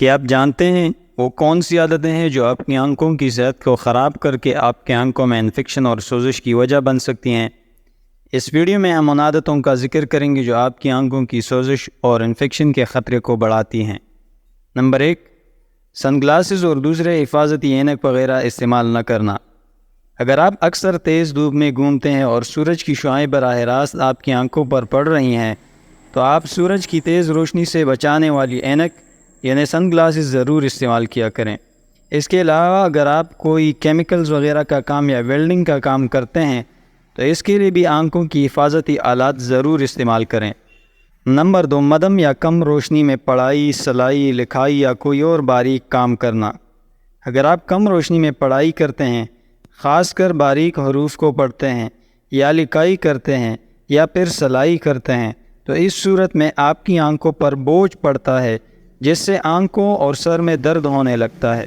کہ آپ جانتے ہیں وہ کون سی عادتیں ہیں جو اپنی آنکھوں کی صحت کو خراب کر کے آپ کے آنکھوں میں انفیکشن اور سوزش کی وجہ بن سکتی ہیں۔ اس ویڈیو میں ہم ان عادتوں کا ذکر کریں گے جو آپ کی آنکھوں کی سوزش اور انفیکشن کے خطرے کو بڑھاتی ہیں۔ نمبر 1، سن گلاسز اور دوسرے حفاظتی اینک وغیرہ استعمال نہ کرنا۔ اگر آپ اکثر تیز دھوپ میں گھومتے ہیں اور سورج کی شعاعیں براہ راست آپ کی آنکھوں پر پڑ رہی ہیں تو آپ سورج کی تیز روشنی سے بچانے والی اینک یعنی سن گلاسز ضرور استعمال کیا کریں۔ اس کے علاوہ اگر آپ کوئی کیمیکلز وغیرہ کا کام یا ویلڈنگ کا کام کرتے ہیں تو اس کے لیے بھی آنکھوں کی حفاظتی آلات ضرور استعمال کریں۔ نمبر 2، مدھم یا کم روشنی میں پڑھائی، سلائی، لکھائی یا کوئی اور باریک کام کرنا۔ اگر آپ کم روشنی میں پڑھائی کرتے ہیں، خاص کر باریک حروف کو پڑھتے ہیں یا لکھائی کرتے ہیں یا پھر سلائی کرتے ہیں تو اس صورت میں آپ کی آنکھوں پر بوجھ پڑتا ہے جس سے آنکھوں اور سر میں درد ہونے لگتا ہے۔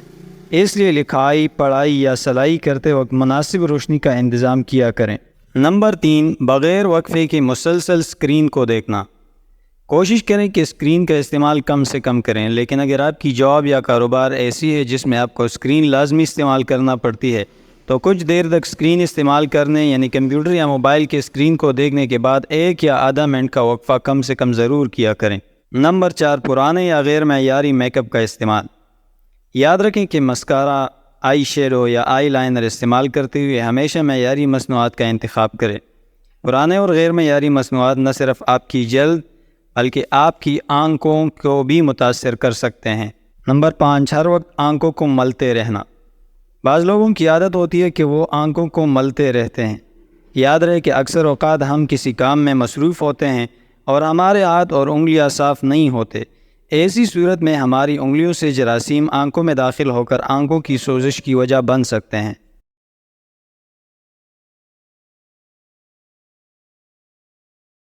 اس لیے لکھائی، پڑھائی یا سلائی کرتے وقت مناسب روشنی کا انتظام کیا کریں۔ نمبر 3، بغیر وقفے کے مسلسل اسکرین کو دیکھنا۔ کوشش کریں کہ اسکرین کا استعمال کم سے کم کریں، لیکن اگر آپ کی جاب یا کاروبار ایسی ہے جس میں آپ کو اسکرین لازمی استعمال کرنا پڑتی ہے تو کچھ دیر تک اسکرین استعمال کرنے یعنی کمپیوٹر یا موبائل کے اسکرین کو دیکھنے کے بعد 1 یا آدھا منٹ کا وقفہ کم سے کم ضرور کیا کریں۔ نمبر 4، پرانے یا غیر معیاری میک اپ کا استعمال۔ یاد رکھیں کہ مسکارا، آئی شیڈو یا آئی لائنر استعمال کرتے ہوئے ہمیشہ معیاری مصنوعات کا انتخاب کریں۔ پرانے اور غیر معیاری مصنوعات نہ صرف آپ کی جلد بلکہ آپ کی آنکھوں کو بھی متاثر کر سکتے ہیں۔ نمبر 5، ہر وقت آنکھوں کو ملتے رہنا۔ بعض لوگوں کی عادت ہوتی ہے کہ وہ آنکھوں کو ملتے رہتے ہیں۔ یاد رہے کہ اکثر اوقات ہم کسی کام میں مصروف ہوتے ہیں اور ہمارے ہاتھ اور انگلیاں صاف نہیں ہوتے۔ ایسی صورت میں ہماری انگلیوں سے جراثیم آنکھوں میں داخل ہو کر آنکھوں کی سوزش کی وجہ بن سکتے ہیں۔